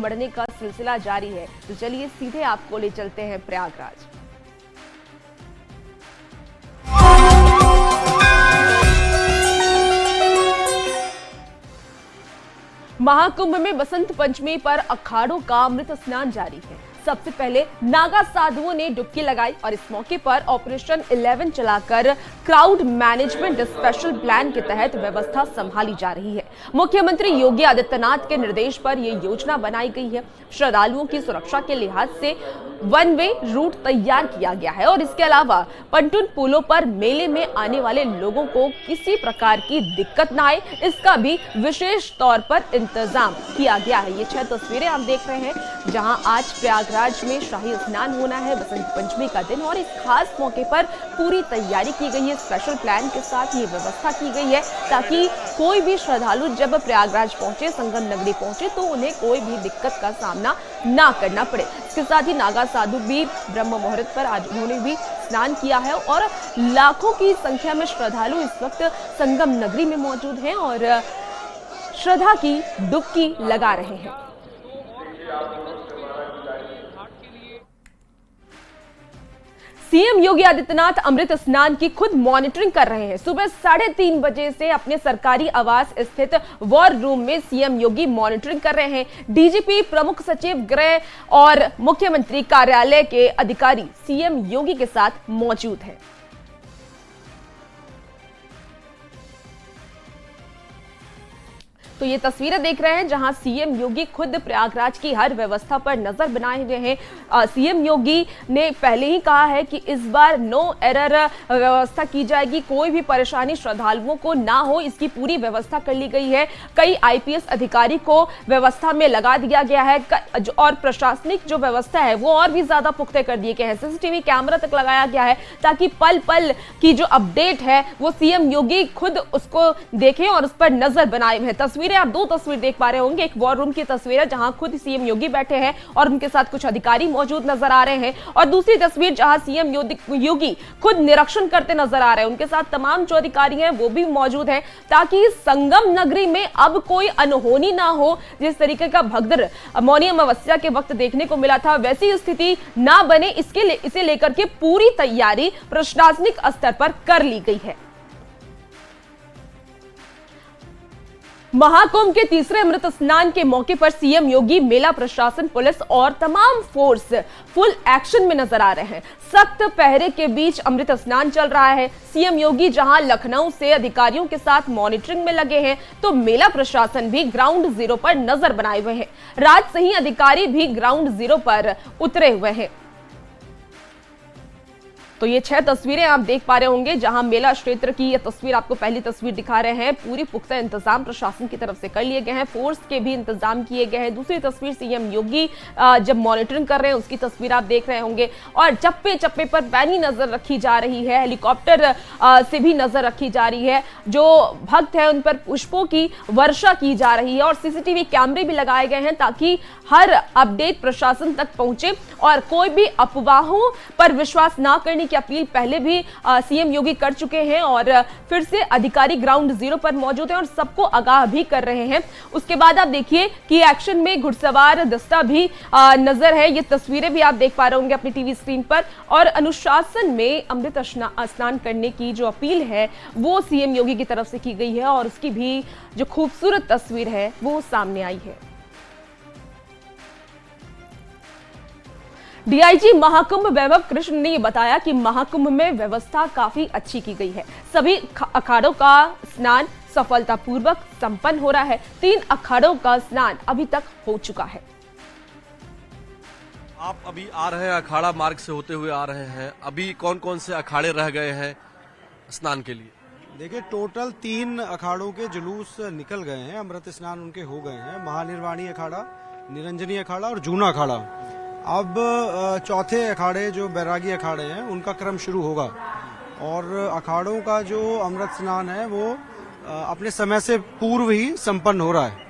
उमड़ने का सिलसिला जारी है। तो चलिए सीधे आपको ले चलते हैं प्रयागराज। महाकुंभ में बसंत पंचमी पर अखाड़ों का अमृत स्नान जारी है। सबसे पहले नागा साधुओं ने डुबकी लगाई और इस मौके पर ऑपरेशन 11 चलाकर क्राउड मैनेजमेंट स्पेशल प्लान के तहत व्यवस्था संभाली जा रही है। मुख्यमंत्री योगी आदित्यनाथ के निर्देश पर यह योजना बनाई गई है। श्रद्धालुओं की सुरक्षा के लिहाज से वन वे रूट तैयार किया गया है और इसके अलावा पंटून पुलों पर मेले में आने वाले लोगों को किसी प्रकार की दिक्कत न आए, इसका भी विशेष तौर पर इंतजाम किया गया है। ये 6 तस्वीरें आप देख रहे हैं जहां आज प्रयागराज में शाही स्नान होना है, बसंत पंचमी का दिन, और इस खास मौके पर पूरी तैयारी की गई है। स्पेशल प्लान के साथ ये व्यवस्था की गई है ताकि कोई भी श्रद्धालु जब प्रयागराज पहुंचे, संगम नगरी पहुंचे, तो उन्हें कोई भी दिक्कत का सामना ना करना पड़े। इसके साथ ही नागा साधु भी ब्रह्म मुहूर्त पर आज उन्होंने भी स्नान किया है और लाखों की संख्या में श्रद्धालु इस वक्त संगम नगरी में मौजूद हैं और श्रद्धा की डुबकी लगा रहे हैं। सीएम योगी आदित्यनाथ अमृत स्नान की खुद मॉनिटरिंग कर रहे हैं। सुबह 3:30 बजे से अपने सरकारी आवास स्थित वॉर रूम में सीएम योगी मॉनिटरिंग कर रहे हैं। डीजीपी, प्रमुख सचिव गृह और मुख्यमंत्री कार्यालय के अधिकारी सीएम योगी के साथ मौजूद हैं। तो ये तस्वीरें देख रहे हैं जहां सीएम योगी खुद प्रयागराज की हर व्यवस्था पर नजर बनाए हुए हैं। सीएम योगी ने पहले ही कहा है कि इस बार नो एरर व्यवस्था की जाएगी, कोई भी परेशानी श्रद्धालुओं को ना हो, इसकी पूरी व्यवस्था कर ली गई है। कई आईपीएस अधिकारी को व्यवस्था में लगा दिया गया है और प्रशासनिक जो व्यवस्था है वो और भी ज्यादा पुख्ते कर दिए गए हैं। सीसीटीवी कैमरा तक लगाया गया है ताकि पल पल की जो अपडेट है वो सीएम योगी खुद उसको देखें और उस पर नजर बनाए हुए हैं। तस्वीरें आप 2 तस्वीर देख पा रहे होंगे। एक वॉर रूम की तस्वीर है जहां खुद सीएम योगी बैठे हैं और उनके साथ कुछ अधिकारी मौजूद नजर आ रहे हैं, और दूसरी तस्वीर जहां सीएम योगी खुद निरीक्षण करते नजर आ रहे हैं। उनके साथ तमाम जो अधिकारी हैं वो भी मौजूद हैं ताकि संगम नगरी में अब कोई अनहोनी ना हो। जिस तरीके का भगदड़ मौनी अमावस्या के वक्त देखने को मिला था वैसी स्थिति ना बने, इसे लेकर के पूरी तैयारी प्रशासनिक स्तर पर कर ली गई है। महाकुंभ के तीसरे अमृत स्नान के मौके पर सीएम योगी, मेला प्रशासन, पुलिस और तमाम फोर्स फुल एक्शन में नजर आ रहे हैं। सख्त पहरे के बीच अमृत स्नान चल रहा है। सीएम योगी जहां लखनऊ से अधिकारियों के साथ मॉनिटरिंग में लगे हैं, तो मेला प्रशासन भी ग्राउंड जीरो पर नजर बनाए हुए हैं। राजसही अधिकारी भी ग्राउंड जीरो पर उतरे हुए हैं। तो ये 6 तस्वीरें आप देख पा रहे होंगे जहां मेला क्षेत्र की ये तस्वीर आपको पहली तस्वीर दिखा रहे हैं। पूरी पुख्ता इंतजाम प्रशासन की तरफ से कर लिए गए हैं, फोर्स के भी इंतजाम किए गए हैं। दूसरी तस्वीर सीएम योगी जब मॉनिटरिंग कर रहे हैं उसकी तस्वीर आप देख रहे होंगे, और चप्पे चप्पे पर पैनी नजर रखी जा रही है, हेलीकॉप्टर से भी नजर रखी जा रही है। जो भक्त है उन पर पुष्पों की वर्षा की जा रही है और सीसीटीवी कैमरे भी लगाए गए हैं ताकि हर अपडेट प्रशासन तक पहुंचे और कोई भी अफवाहों पर विश्वास ना करने की अपील पहले भी सीएम योगी कर चुके हैं और फिर से अधिकारी ग्राउंड जीरो पर मौजूद हैं और सबको आगाह भी कर रहे हैं। उसके बाद आप देखिए कि एक्शन में घुड़सवार दस्ता भी नजर है। ये तस्वीरें भी आप देख पा रहे होंगे अपनी टीवी स्क्रीन पर, और अनुशासन में अमृत स्नान करने की जो अपील है वो सीएम योगी की तरफ से की गई है और उसकी भी जो खूबसूरत तस्वीर है वो सामने आई है। डीआईजी महाकुंभ वैभव कृष्ण ने बताया कि महाकुंभ में व्यवस्था काफी अच्छी की गई है। सभी अखाड़ों का स्नान सफलतापूर्वक संपन्न हो रहा है। 3 अखाड़ों का स्नान अभी तक हो चुका है। आप अभी आ रहे हैं, अखाड़ा मार्ग से होते हुए आ रहे हैं, अभी कौन कौन से अखाड़े रह गए हैं स्नान के लिए? देखिए, टोटल 3 अखाड़ों के जुलूस निकल गए हैं, अमृत स्नान उनके हो गए हैं। महानिर्वाणी अखाड़ा, निरंजनी अखाड़ा और जूना अखाड़ा। अब चौथे अखाड़े जो बैरागी अखाड़े हैं उनका क्रम शुरू होगा और अखाड़ों का जो अमृत स्नान है वो अपने समय से पूर्व ही संपन्न हो रहा है।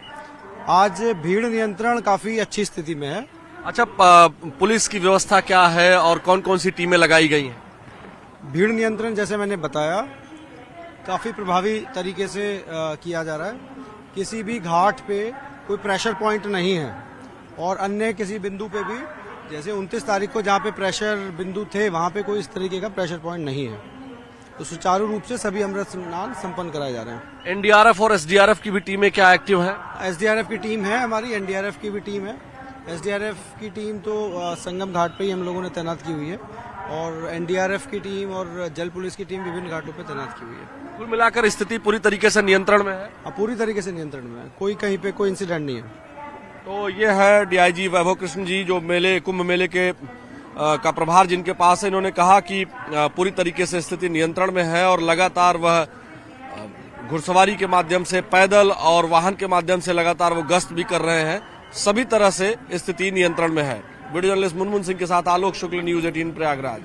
आज भीड़ नियंत्रण काफी अच्छी स्थिति में है। अच्छा, पुलिस की व्यवस्था क्या है और कौन कौन सी टीमें लगाई गई हैं? भीड़ नियंत्रण जैसे मैंने बताया काफी प्रभावी तरीके से किया जा रहा है। किसी भी घाट पे कोई प्रेशर पॉइंट नहीं है और अन्य किसी बिंदु पे भी, जैसे 29 तारीख को जहाँ पे प्रेशर बिंदु थे वहाँ पे कोई इस तरीके का प्रेशर पॉइंट नहीं है। तो सुचारू रूप से सभी अमृत स्नान संपन्न कराए जा रहे हैं। एनडीआरएफ और एसडीआरएफ की भी टीमें क्या एक्टिव हैं? एसडीआरएफ की टीम है हमारी, एनडीआरएफ की भी टीम है। एसडीआरएफ की टीम तो संगम घाट पे ही हम लोगों ने तैनात की हुई है, और एनडीआरएफ की टीम और जल पुलिस की टीम विभिन्न घाटों पे तैनात की हुई है। कुल मिलाकर स्थिति पूरी तरीके से नियंत्रण में है? पूरी तरीके से नियंत्रण में है, कोई कहीं पे कोई इंसिडेंट नहीं है। तो ये है डीआईजी वैभव कृष्ण जी, जो कुंभ मेले के का प्रभार जिनके पास है। इन्होंने कहा कि पूरी तरीके से स्थिति नियंत्रण में है और लगातार वह घुड़सवारी के माध्यम से, पैदल और वाहन के माध्यम से लगातार वो गश्त भी कर रहे हैं। सभी तरह से स्थिति नियंत्रण में है। वीडियो जर्नलिस्ट मुनमुन सिंह के साथ आलोक शुक्ल, न्यूज 18 प्रयागराज।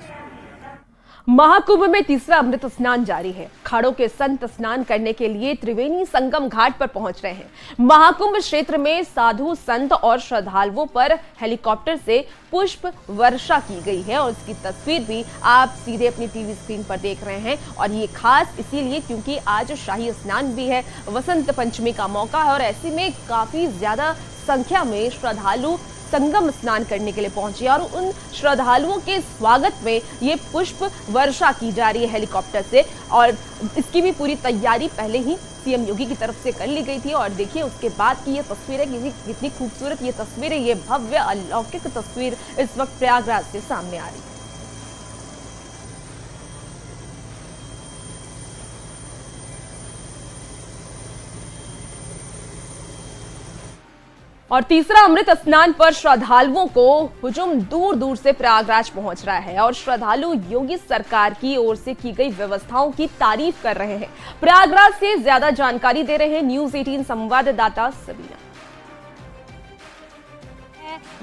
महाकुंभ में तीसरा अमृत स्नान जारी है। अखाड़ों के संत स्नान करने के लिए त्रिवेणी संगम घाट पर पहुंच रहे हैं। महाकुंभ क्षेत्र में साधु संत और श्रद्धालुओं पर हेलीकॉप्टर से पुष्प वर्षा की गई है और इसकी तस्वीर भी आप सीधे अपनी टीवी स्क्रीन पर देख रहे हैं। और ये खास इसीलिए क्योंकि आज शाही स्नान भी है, वसंत पंचमी का मौका है और ऐसे में काफी ज्यादा संख्या में श्रद्धालु संगम स्नान करने के लिए पहुंचे और उन श्रद्धालुओं के स्वागत में ये पुष्प वर्षा की जा रही है हेलीकॉप्टर से। और इसकी भी पूरी तैयारी पहले ही सीएम योगी की तरफ से कर ली गई थी। और देखिए उसके बाद की ये तस्वीर है, कितनी खूबसूरत ये तस्वीर है, ये भव्य अलौकिक तस्वीर इस वक्त प्रयागराज से सामने आ रही है। और तीसरा अमृत स्नान पर श्रद्धालुओं को हुजूम दूर दूर से प्रयागराज पहुंच रहा है और श्रद्धालु योगी सरकार की ओर से की गई व्यवस्थाओं की तारीफ कर रहे हैं। प्रयागराज से ज्यादा जानकारी दे रहे हैं न्यूज 18 संवाददाता सबीना।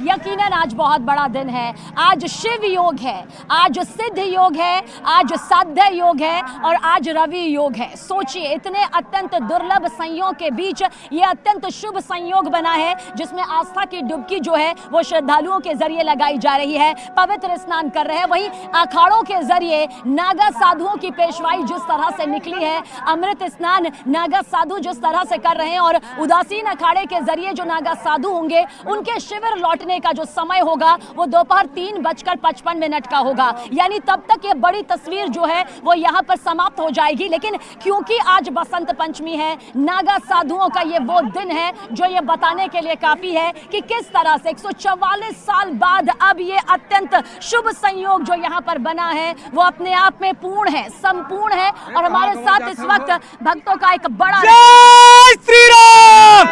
यकीनन आज बहुत बड़ा दिन है। आज शिव योग है, आज सिद्ध योग है, आज साध्य योग है और आज रवि योग है। सोचिए, इतने अत्यंत दुर्लभ संयोग के बीच ये अत्यंत शुभ संयोग बना है जिसमें आस्था की डुबकी जो है वो श्रद्धालुओं के जरिए लगाई जा रही है। पवित्र स्नान कर रहे हैं। वहीं अखाड़ों के जरिए नागा साधुओं की पेशवाई जिस तरह से निकली है, अमृत स्नान नागा साधु जिस तरह से कर रहे हैं और उदासीन अखाड़े के जरिए जो नागा साधु होंगे उनके शिविर लौटने का जो समय होगा वो दोपहर 3:55 का होगा। यानी तब तक ये बड़ी तस्वीर जो है वो यहाँ पर समाप्त हो जाएगी। लेकिन क्योंकि आज बसंत पंचमी है, नागा साधुओं का ये वो दिन है जो ये बताने के लिए काफी है कि किस तरह से 144 साल बाद अब ये अत्यंत शुभ संयोग जो यहाँ पर बना है वो अपने आप में पूर्ण है, संपूर्ण है। और हमारे साथ इस वक्त भक्तों का एक बड़ा जय श्री राम।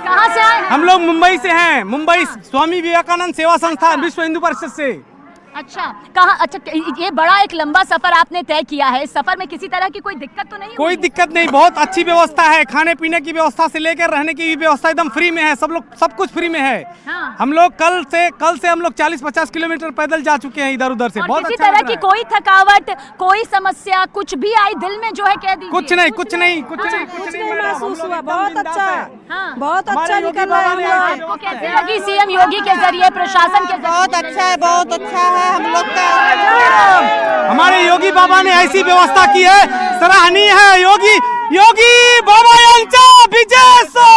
कहाँ से आए? हम लोग मुंबई से हैं। मुंबई स्वामी विवेकानंद सेवा संस्थान विश्व हिंदू परिषद से। अच्छा, कहाँ? अच्छा, ये बड़ा एक लंबा सफर आपने तय किया है। इस सफर में किसी तरह की कोई दिक्कत तो नहीं? कोई दिक्कत नहीं, बहुत अच्छी व्यवस्था है। खाने पीने की व्यवस्था से लेकर रहने की व्यवस्था एकदम फ्री में है। सब कुछ फ्री में है। हाँ। हम लोग कल से हम लोग 40-50 किलोमीटर पैदल जा चुके हैं इधर उधर से। बहुत किसी अच्छा तरह की कोई थकावट, कोई समस्या कुछ भी आई दिल में जो है कह दीजिए। कुछ नहीं महसूस हुआ। बहुत अच्छा, हाँ। बहुत अच्छा निकल रहा है। आपको कैसे लगी सीएम योगी के जरिए, प्रशासन के जरिए? बहुत अच्छा है, बहुत अच्छा है। हम लोग का हमारे योगी बाबा ने ऐसी व्यवस्था की है, सराहनीय है। योगी बाबा यांचा विजय सो।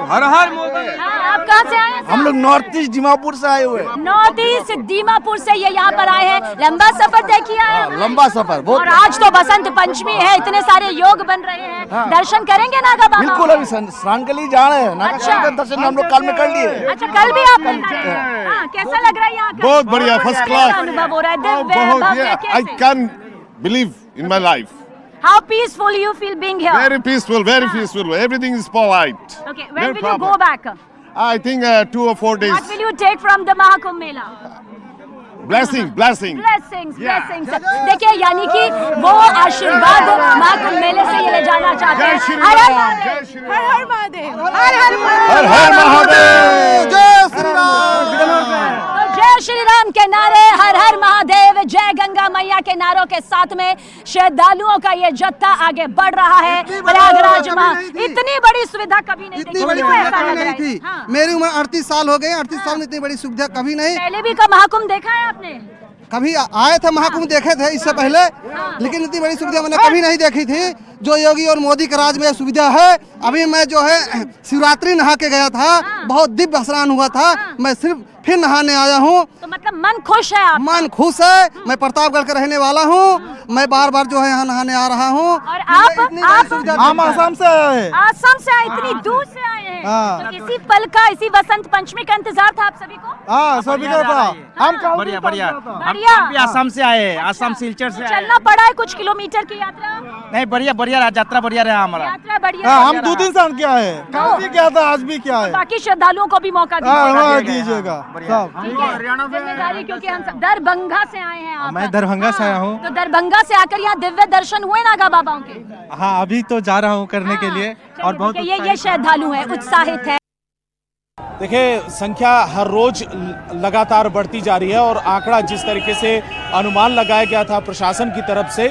हर हर मोदी। आप कहाँ से आए हैं? हम लोग नॉर्थ ईस्ट दीमापुर से आए हुए हैं। नॉर्थ ईस्ट दीमापुर से ये यहाँ पर आए हैं। लंबा सफर तय किया है। लंबा सफर बहुत। और आज तो बसंत पंचमी है, इतने सारे योग बन रहे हैं। हाँ। दर्शन करेंगे नागा बाबा? बिल्कुल, अभी स्नान के लिए जा रहे हैं। नागा अच्छा। का दर्शन हम लोग कल में कर लिए। अच्छा, कल भी आपने किया? हाँ, कैसा लग रहा है यहाँ? बहुत बढ़िया, फर्स्ट क्लास। अनुभव हो रहा है, दिव्य भव्य I कैसे? can't believe in my life. How peaceful you feel being here? Very peaceful, very peaceful. Everything is polite. Okay, No when will you problem. go back? I think 2 or 4 days. What will you take from the Mahakumbh Mela? Blessings. Blessings. देखिए, यानी कि वो आशीर्वाद महाकुंभ मेले से ये ले जाना चाहते जय हैं। श्री हर हर राम, महादेव। जय श्री हर हर महादेव, हर हर महादेव, जय श्री राम। तो जय श्री राम के नारे, हर हर महादेव, जय गंगा मैया के नारों के साथ में श्रद्धालुओं का ये जत्था आगे बढ़ रहा है। प्रयागराज में इतनी बड़ी सुविधा कभी नहीं देखी। बड़ी क्यों ऐसा सुविधा लग रहा नहीं है? थी। हाँ। मेरी उम्र 38 साल हो गए। 38 साल में इतनी बड़ी सुविधा कभी नहीं। पहले भी का महाकुंभ देखा है आपने? कभी आए थे महाकुंभ देखे थे इससे पहले, लेकिन इतनी बड़ी सुविधा मैंने कभी नहीं देखी थी। जो योगी और मोदी के राज में सुविधा है। अभी मैं जो है शिवरात्रि नहा के गया था, बहुत दिव्य स्नान हुआ था। मैं सिर्फ फिर नहाने आया हूँ। तो मतलब मन खुश है आप? मन खुश है। मैं प्रतापगढ़ का रहने वाला हूँ। मैं बार बार जो है यहाँ नहाने आ रहा हूँ। और आप हम आसाम से आए हैं। आसाम से आए, इतनी दूर से आए हैं। तो इसी पल का, इसी बसंत पंचमी का इंतजार था आप सभी को? हाँ, सभी का था। हम बढ़िया बढ़िया। बढ़िया। हम भी आसाम से आए हैं, आसाम सिलचर से आए हैं। चलना पड़ा है कुछ किलोमीटर की यात्रा? नहीं, बढ़िया बढ़िया यात्रा बढ़िया रहा हमारा। यात्रा बढ़िया। हाँ, हम 2 दिन से क्या है, कल भी क्या था, आज भी क्या है। बाकी श्रद्धालुओं को भी मौका दीजिएगा सब। जिम्मेदारी, क्योंकि हम सब दरभंगा से आए हैं। आप मैं दरभंगा से आया हूँ। तो दरभंगा से आकर यहाँ दिव्य दर्शन हुए नागा बाबाओं के? हाँ, अभी तो जा रहा हूँ करने के लिए। और बहुत ये श्रद्धालु है, उत्साहित है। देखिए, संख्या हर रोज लगातार बढ़ती जा रही है और आंकड़ा जिस तरीके से अनुमान लगाया गया था प्रशासन की तरफ से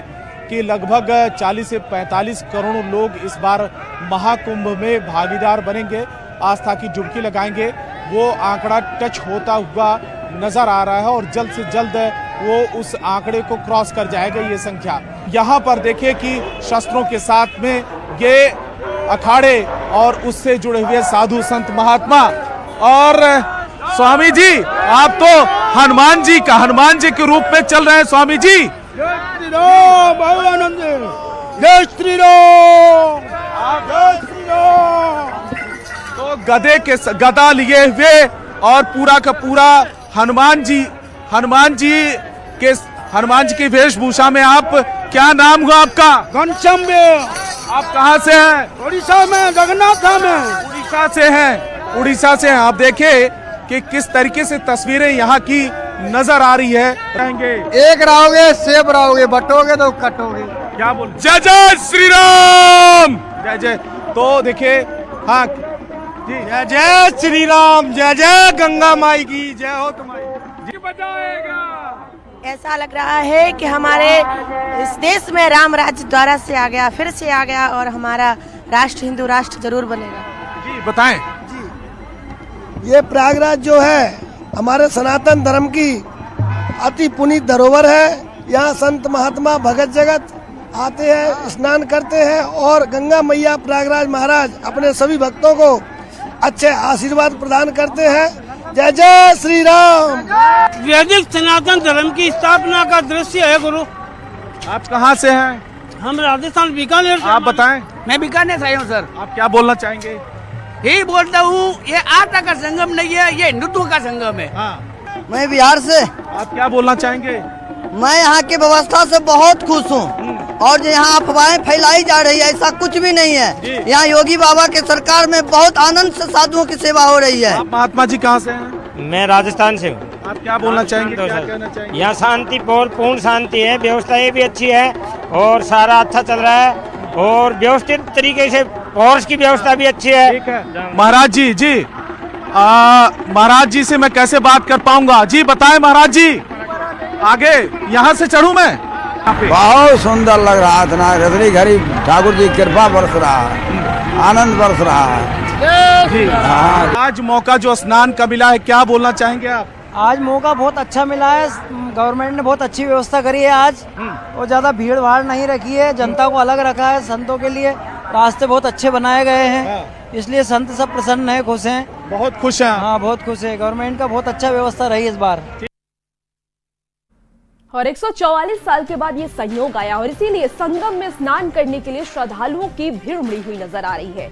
कि लगभग 40 से 45 करोड़ लोग इस बार महाकुंभ में भागीदार बनेंगे, आस्था की डुबकी लगाएंगे, वो आंकड़ा टच होता हुआ नजर आ रहा है और जल्द से जल्द वो उस आंकड़े को क्रॉस कर जाएगा ये संख्या। यहाँ पर देखिए कि शस्त्रों के साथ में ये अखाड़े और उससे जुड़े हुए साधु संत महात्मा और स्वामी जी, आप तो हनुमान जी के रूप में चल रहे हैं स्वामी जी। जय श्री राम, आनंद, जय श्री राम, जय श्री राम। तो गदा लिए हुए और पूरा का पूरा हनुमान जी की वेशभूषा में आप, क्या नाम हुआ आपका? घनश्याम। आप कहाँ से हैं? उड़ीसा में, जगन्नाथ में। उड़ीसा से हैं। आप देखिए कि किस तरीके से तस्वीरें यहाँ की नजर आ रही है। एक रहोगे सेब रहोगे, बटोगे तो कटोगे। क्या बोल? जय जय श्री राम, जय जय। तो देखिए, हाँ जी, जय जय श्री राम, जय जय गंगा माई की जय हो तुम्हारी जी। बचाएगा। ऐसा लग रहा है कि हमारे इस देश में राम राज्य द्वारा से आ गया, फिर से आ गया और हमारा राष्ट्र हिंदू राष्ट्र जरूर बनेगा। जी बताएं। ये प्रयागराज जो है हमारे सनातन धर्म की अति पुनीत धरोहर है। यहाँ संत महात्मा भगत जगत आते हैं, स्नान करते हैं और गंगा मैया प्रयागराज महाराज अपने सभी भक्तों को अच्छे आशीर्वाद प्रदान करते हैं। जय जय श्री राम। वैदिक सनातन धर्म की स्थापना का दृश्य है गुरु। आप कहाँ से हैं? हम राजस्थान बीकानेर से। आप बताएं। मैं बीकानेर से आया हूँ सर। आप क्या बोलना चाहेंगे? यही बोलता हूँ, ये आस्था का संगम नहीं है, ये हिंदुत्व का संगम है। हाँ। मैं बिहार से। आप क्या बोलना चाहेंगे? मैं यहाँ की व्यवस्था से बहुत खुश हूँ और जो यहाँ अफवाहें फैलाई जा रही है ऐसा कुछ भी नहीं है। यहाँ योगी बाबा के सरकार में बहुत आनंद से साधुओं की सेवा हो रही है। आप महात्मा जी कहाँ से हैं? मैं राजस्थान से हूँ। आप क्या बोलना चाहेंगे? क्या कहना चाहेंगे? यहाँ शांति, पूर्ण शांति है, व्यवस्थाएं भी अच्छी है और सारा अच्छा चल रहा है और व्यवस्थित तरीके से फोर्स की व्यवस्था भी अच्छी है। ठीक है महाराज जी, महाराज जी से मैं कैसे बात कर पाऊंगा? जी बताएं महाराज जी। आगे यहाँ से चढ़ूं मैं? बहुत सुंदर लग रहा था ना, रजनी घड़ी ठाकुर जी कृपा बरस रहा है, आनंद बरस रहा है। आज मौका जो स्नान का मिला है, क्या बोलना चाहेंगे आप? आज मौका बहुत अच्छा मिला है, गवर्नमेंट ने बहुत अच्छी व्यवस्था करी है आज और ज्यादा भीड़ भाड़ नहीं रखी है, जनता को अलग रखा है। संतों के लिए रास्ते बहुत अच्छे बनाए गए हैं, इसलिए संत सब प्रसन्न है, खुश हैं, बहुत खुश हैं। हाँ बहुत खुश है। गवर्नमेंट का बहुत अच्छा व्यवस्था रही इस बार। और 144 साल के बाद ये संयोग आया और इसीलिए संगम में स्नान करने के लिए श्रद्धालुओं की भीड़ उमड़ी हुई नजर आ रही है।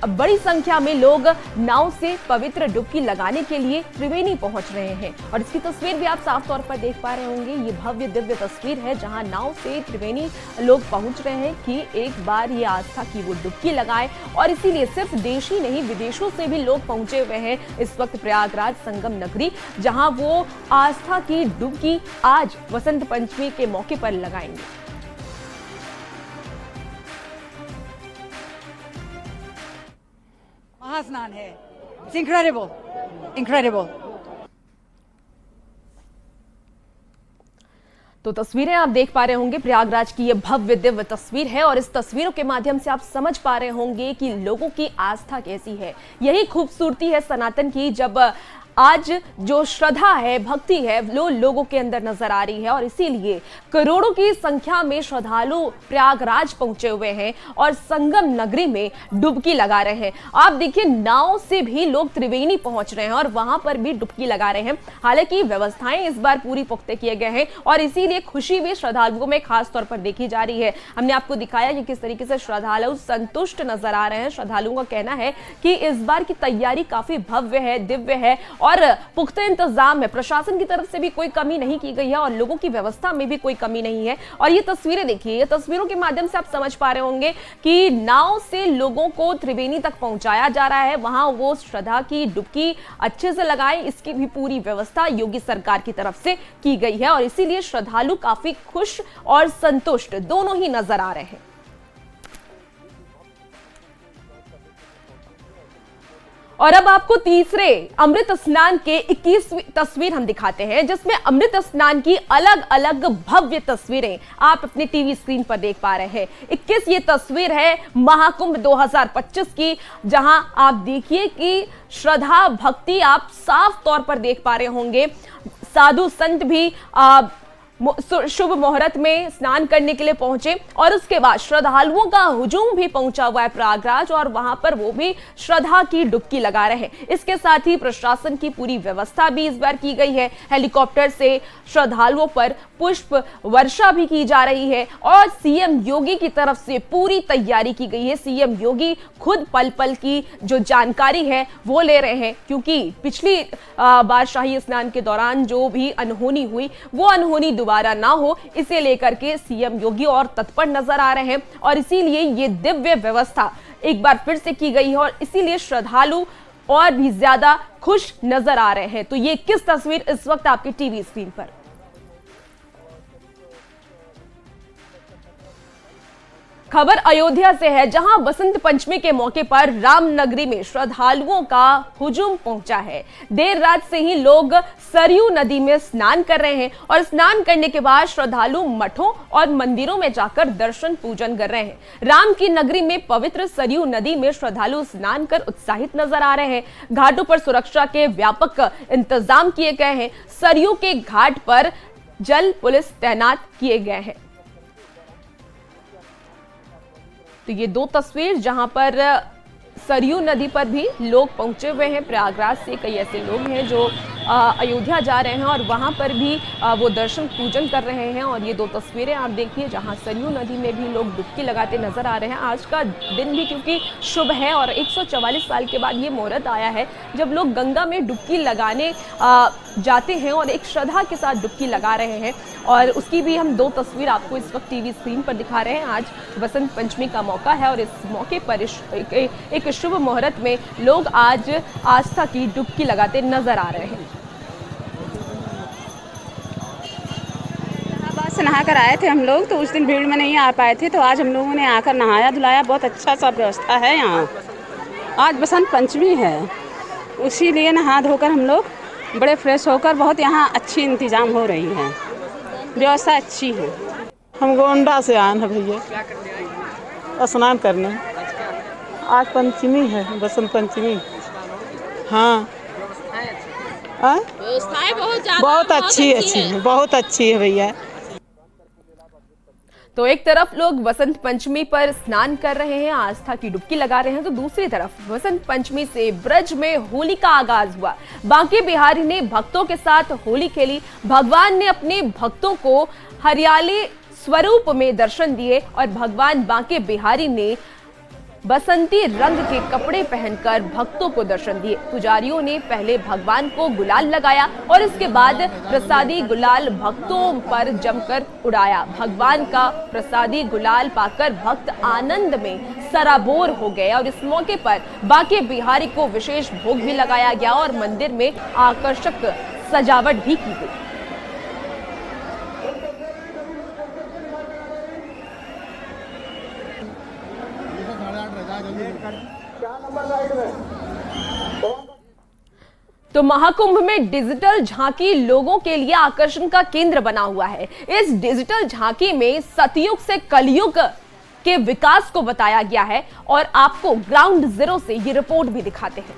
अब बड़ी संख्या में लोग नाव से पवित्र डुबकी लगाने के लिए त्रिवेणी पहुंच रहे हैं और इसकी तस्वीर भी आप साफ तौर पर देख पा रहे होंगे। ये भव्य दिव्य तस्वीर है जहां नाव से त्रिवेणी लोग पहुंच रहे हैं कि एक बार ये आस्था की वो डुबकी लगाएं और इसीलिए सिर्फ देश ही नहीं विदेशों से भी लोग पहुंचे हुए हैं इस वक्त प्रयागराज संगम नगरी, जहां वो आस्था की डुबकी आज वसंत पंचमी के मौके पर लगाएंगे। महास्नान है, इट्स इनक्रेडिबल, इनक्रेडिबल। तो तस्वीरें आप देख पा रहे होंगे, प्रयागराज की ये भव्य दिव्य तस्वीर है और इस तस्वीरों के माध्यम से आप समझ पा रहे होंगे कि लोगों की आस्था कैसी है। यही खूबसूरती है सनातन की, जब आज जो श्रद्धा है, भक्ति है, वो लोगों के अंदर नजर आ रही है और इसीलिए करोड़ों की संख्या में श्रद्धालु प्रयागराज पहुंचे हुए हैं और संगम नगरी में डुबकी लगा रहे हैं। आप देखिए, नाव से भी लोग त्रिवेणी पहुंच रहे हैं और वहां पर भी डुबकी लगा रहे हैं। हालांकि व्यवस्थाएं इस बार पूरी पुख्ते किए गए हैं और इसीलिए खुशी भी श्रद्धालुओं में खास तौर पर देखी जा रही है। हमने आपको दिखाया कि किस तरीके से श्रद्धालु संतुष्ट नजर आ रहे हैं। श्रद्धालुओं का कहना है कि इस बार की तैयारी काफी भव्य है, दिव्य है और पुख्ते इंतजाम है। प्रशासन की तरफ से भी कोई कमी नहीं की गई है और लोगों की व्यवस्था में भी कोई कमी नहीं है। और ये तस्वीरें देखिए, ये तस्वीरों के माध्यम से आप समझ पा रहे होंगे कि नाव से लोगों को त्रिवेणी तक पहुंचाया जा रहा है, वहां वो श्रद्धा की डुबकी अच्छे से लगाए, इसकी भी पूरी व्यवस्था योगी सरकार की तरफ से की गई है और इसीलिए श्रद्धालु काफी खुश और संतुष्ट दोनों ही नजर आ रहे हैं। और अब आपको तीसरे अमृत स्नान के 21वीं तस्वीर हम दिखाते हैं, जिसमें अमृत स्नान की अलग अलग भव्य तस्वीरें आप अपने टीवी स्क्रीन पर देख पा रहे हैं। 21 ये तस्वीर है महाकुंभ 2025 की, जहां आप देखिए कि श्रद्धा भक्ति आप साफ तौर पर देख पा रहे होंगे। साधु संत भी शुभ मुहूर्त में स्नान करने के लिए पहुंचे और उसके बाद श्रद्धालुओं का हुजूम भी पहुंचा हुआ है प्रयागराज और वहां पर वो भी श्रद्धा की डुबकी लगा रहे हैं। इसके साथ ही प्रशासन की पूरी व्यवस्था भी इस बार की गई है। हेलीकॉप्टर से श्रद्धालुओं पर पुष्प वर्षा भी की जा रही है और सीएम योगी की तरफ से पूरी तैयारी की गई है। सीएम योगी खुद पल पल की जो जानकारी है वो ले रहे हैं, क्योंकि पिछली बार शाही स्नान के दौरान जो भी अनहोनी हुई वो अनहोनी दोबारा ना हो, इसे लेकर के सीएम योगी और तत्पर नजर आ रहे हैं और इसीलिए ये दिव्य व्यवस्था एक बार फिर से की गई है और इसीलिए श्रद्धालु और भी ज्यादा खुश नजर आ रहे हैं। तो ये किस तस्वीर इस वक्त आपकी टीवी स्क्रीन पर। खबर अयोध्या से है, जहां बसंत पंचमी के मौके पर रामनगरी में श्रद्धालुओं का हुजूम पहुंचा है। देर रात से ही लोग सरयू नदी में स्नान कर रहे हैं और स्नान करने के बाद श्रद्धालु मठों और मंदिरों में जाकर दर्शन पूजन कर रहे हैं। राम की नगरी में पवित्र सरयू नदी में श्रद्धालु स्नान कर उत्साहित नजर आ रहे हैं। घाटों पर सुरक्षा के व्यापक इंतजाम किए गए हैं। सरयू के घाट पर जल पुलिस तैनात किए गए हैं। तो ये दो तस्वीर जहां पर सरयू नदी पर भी लोग पहुंचे हुए हैं। प्रयागराज से कई ऐसे लोग हैं जो अयोध्या जा रहे हैं और वहां पर भी वो दर्शन पूजन कर रहे हैं। और ये दो तस्वीरें आप देखिए जहां सरयू नदी में भी लोग डुबकी लगाते नजर आ रहे हैं। आज का दिन भी क्योंकि शुभ है और 144 साल के बाद ये मुहूर्त आया है जब लोग गंगा में डुबकी लगाने जाते हैं और एक श्रद्धा के साथ डुबकी लगा रहे हैं। और उसकी भी हम दो तस्वीर आपको इस वक्त टीवी स्क्रीन पर दिखा रहे हैं। आज बसंत पंचमी का मौका है और इस मौके पर एक शुभ मुहूर्त में लोग आज आस्था की डुबकी लगाते नजर आ रहे हैं। से नहा कर आए थे हम लोग, तो उस दिन भीड़ में नहीं आ पाए थे, तो आज हम लोगों ने आकर नहाया धुलाया। बहुत अच्छा सा व्यवस्था है यहाँ। आज बसंत पंचमी है, उसी लिए नहा धोकर हम लोग बड़े फ्रेश होकर बहुत यहाँ अच्छी इंतजाम हो रही है, व्यवस्था अच्छी है। हम गोंडा से आए हैं भैया स्नान करने। आज पंचमी है, बसंत पंचमी। हाँ, व्यवस्थाएं बहुत अच्छी है, बहुत अच्छी है भैया। तो एक तरफ लोग बसंत पंचमी पर स्नान कर रहे हैं, आस्था की डुबकी लगा रहे हैं, तो दूसरी तरफ बसंत पंचमी से ब्रज में होली का आगाज हुआ। बांके बिहारी ने भक्तों के साथ होली खेली। भगवान ने अपने भक्तों को हरियाली स्वरूप में दर्शन दिए और भगवान बांके बिहारी ने बसंती रंग के कपड़े पहनकर भक्तों को दर्शन दिए। पुजारियों ने पहले भगवान को गुलाल लगाया और इसके बाद प्रसादी गुलाल भक्तों पर जमकर उड़ाया। भगवान का प्रसादी गुलाल पाकर भक्त आनंद में सराबोर हो गए और इस मौके पर बांके बिहारी को विशेष भोग भी लगाया गया और मंदिर में आकर्षक सजावट भी की गई। तो महाकुंभ में डिजिटल झांकी लोगों के लिए आकर्षण का केंद्र बना हुआ है। इस डिजिटल झांकी में सतयुग से कलयुग के विकास को बताया गया है और आपको ग्राउंड जीरो से ये रिपोर्ट भी दिखाते हैं।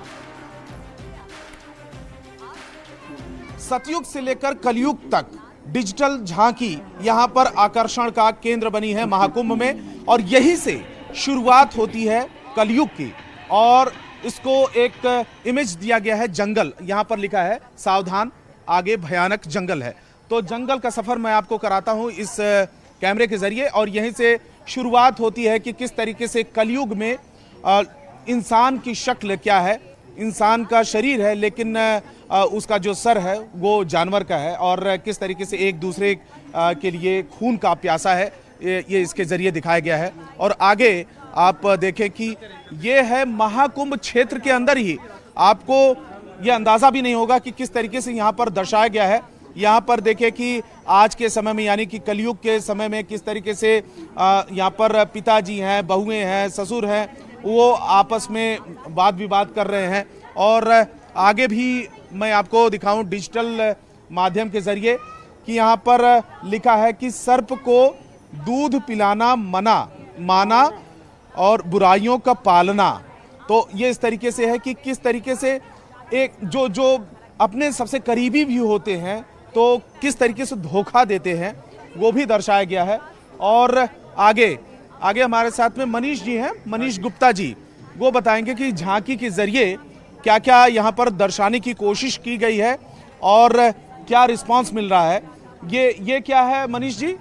सतयुग से लेकर कलयुग तक डिजिटल झांकी यहाँ पर आकर्षण का केंद्र बनी है महाकुंभ में, और यही से शुरुआत होती है कलयुग की। और इसको एक इमेज दिया गया है जंगल, यहाँ पर लिखा है सावधान आगे भयानक जंगल है। तो जंगल का सफर मैं आपको कराता हूँ इस कैमरे के जरिए, और यहीं से शुरुआत होती है कि किस तरीके से कलयुग में इंसान की शक्ल क्या है। इंसान का शरीर है लेकिन उसका जो सर है वो जानवर का है, और किस तरीके से एक दूसरे के लिए खून का प्यासा है ये इसके जरिए दिखाया गया है। और आगे आप देखें कि ये है महाकुंभ क्षेत्र के अंदर ही, आपको ये अंदाजा भी नहीं होगा कि किस तरीके से यहाँ पर दर्शाया गया है। यहाँ पर देखें कि आज के समय में यानी कि कलयुग के समय में किस तरीके से यहाँ पर पिताजी हैं, बहुएं हैं, ससुर हैं, वो आपस में वाद विवाद कर रहे हैं। और आगे भी मैं आपको दिखाऊं डिजिटल माध्यम के जरिए कि यहाँ पर लिखा है कि सर्प को दूध पिलाना मना माना और बुराइयों का पालना। तो ये इस तरीके से है कि किस तरीके से एक जो अपने सबसे करीबी भी होते हैं तो किस तरीके से धोखा देते हैं वो भी दर्शाया गया है। और आगे हमारे साथ में मनीष जी हैं, मनीष गुप्ता जी, वो बताएंगे कि झांकी के जरिए क्या क्या यहाँ पर दर्शाने की कोशिश की गई है और क्या रिस्पांस मिल रहा है। ये क्या है मनीष जी?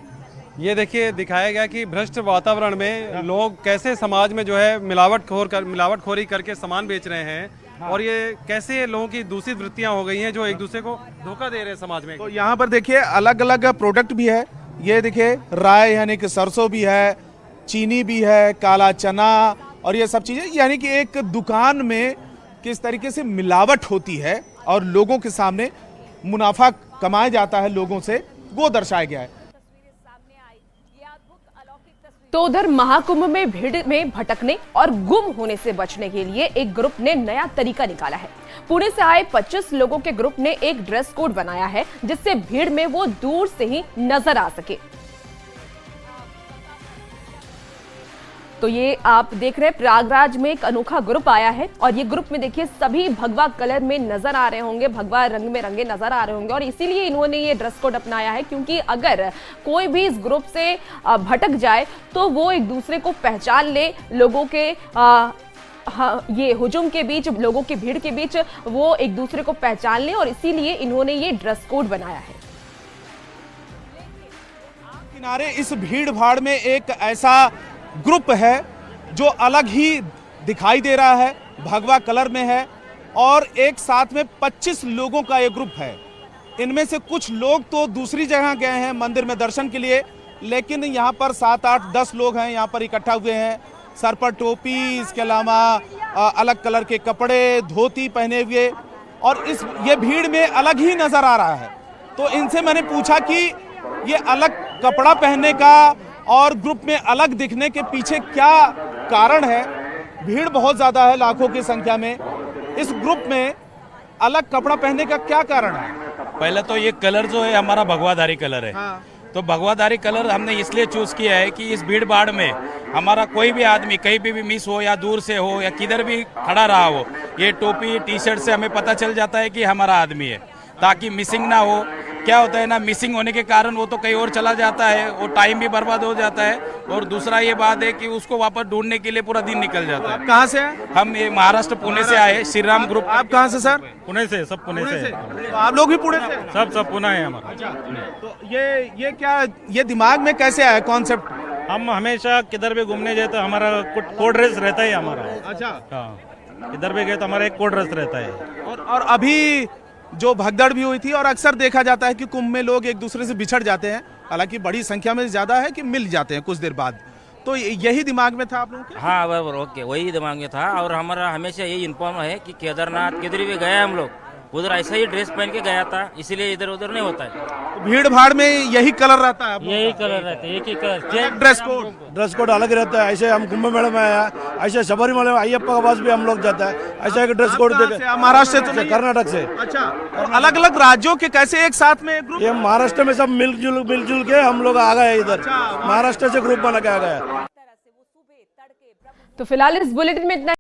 ये देखिए दिखाया गया कि भ्रष्ट वातावरण में लोग कैसे समाज में जो है मिलावटखोरी करके सामान बेच रहे हैं, और ये कैसे लोगों की दूषित वृत्तियां हो गई हैं जो एक दूसरे को धोखा दे रहे हैं समाज में। तो यहाँ पर देखिए अलग अलग प्रोडक्ट भी है, ये देखिए राय यानी कि सरसों भी है, चीनी भी है, काला चना और ये सब चीजें, यानी कि एक दुकान में किस तरीके से मिलावट होती है और लोगों के सामने मुनाफा कमाया जाता है लोगों से, वो दर्शाया गया है। तो उधर महाकुंभ में भीड़ में भटकने और गुम होने से बचने के लिए एक ग्रुप ने नया तरीका निकाला है। पुणे से आए 25 लोगों के ग्रुप ने एक ड्रेस कोड बनाया है जिससे भीड़ में वो दूर से ही नजर आ सके। तो ये आप देख रहे हैं प्रयागराज में एक अनोखा ग्रुप आया है और ये ग्रुप में देखिए सभी भगवा कलर में नजर आ रहे होंगे, भगवा रंग में रंगे नजर आ रहे होंगे, और इसीलिए इन्होंने ये ड्रेस कोड अपनाया है क्योंकि अगर कोई भी इस ग्रुप से भटक जाए तो वो एक दूसरे को पहचान ले, लोगों के ये हुजूम के बीच, लोगों की भीड़ के बीच वो एक दूसरे को पहचान ले, और इसीलिए इन्होंने ये ड्रेस कोड बनाया है। किनारे इस भीड़ भाड़ में एक ऐसा ग्रुप है जो अलग ही दिखाई दे रहा है, भगवा कलर में है, और एक साथ में 25 लोगों का ये ग्रुप है। इनमें से कुछ लोग तो दूसरी जगह गए हैं मंदिर में दर्शन के लिए, लेकिन यहाँ पर 7, 8, 10 लोग हैं यहाँ पर इकट्ठा हुए हैं, सर पर टोपी, इसके अलावा अलग कलर के कपड़े, धोती पहने हुए, और ये भीड़ में अलग ही नजर आ रहा है। तो इनसे मैंने पूछा कि ये अलग कपड़ा पहनने का और ग्रुप में अलग दिखने के पीछे क्या कारण है। भीड़ बहुत ज्यादा है, लाखों की संख्या में, इस ग्रुप में अलग कपड़ा पहनने का क्या कारण है? पहले तो ये कलर जो है हमारा भगवाधारी कलर है। तो भगवाधारी कलर हमने इसलिए चूज किया है कि इस भीड़ भाड़ में हमारा कोई भी आदमी कहीं भी मिस हो या दूर से हो या किधर भी खड़ा रहा हो, ये टोपी टी शर्ट से हमें पता चल जाता है कि हमारा आदमी है, ताकि मिसिंग ना हो। क्या होता है ना, मिसिंग होने के कारण वो तो कहीं और चला जाता है, वो टाइम भी बर्बाद हो जाता है, और दूसरा ये बात है कि उसको वापस ढूंढने के लिए पूरा दिन निकल जाता है। कहाँ से हैं? हम ये महाराष्ट्र पुणे से आए, श्री राम ग्रुप। आप कहाँ से सर? पुणे से, सब पुणे से। तो आप लोग भी पुणे से? सब पुणे है हमारा। तो ये क्या, ये दिमाग में कैसे आया कॉन्सेप्ट? हम हमेशा किधर भी घूमने जाए तो हमारा कोड ड्रेस रहता है हमारा। अच्छा। हाँ, किधर भी गए तो हमारा एक कोड ड्रेस रहता है। और अभी जो भगदड़ भी हुई थी, और अक्सर देखा जाता है कि कुंभ में लोग एक दूसरे से बिछड़ जाते हैं, हालांकि बड़ी संख्या में ज्यादा है कि मिल जाते हैं कुछ देर बाद, तो यही दिमाग में था आप लोगों के? हाँ बराबर, ओके, वही दिमाग में था। और हमारा हमेशा यही इन्फॉर्म है कि केदारनाथ किधर भी गए हम लोग उधर ऐसा ही ड्रेस पहन के गया था, इसीलिए इधर उधर नहीं होता है। भीड़ भाड़ में यही कलर रहता है? यही कलर रहता है, एक ही कलर। ड्रेस कोड अलग रहता है। ऐसे हम कुंभ मेले में आया, ऐसे सबरीमला में अय्यप्पा का पास भी हम लोग जाता है, ऐसा एक ड्रेस कोड देखे। महाराष्ट्र से? तो कर्नाटक से। अच्छा, और अलग अलग राज्यों के कैसे एक साथ में ग्रुप? ये महाराष्ट्र में सब मिलजुल के हम लोग आ गए इधर, महाराष्ट्र से ग्रुप बना के आ गया। तो फिलहाल इस बुलेटिन में इतना।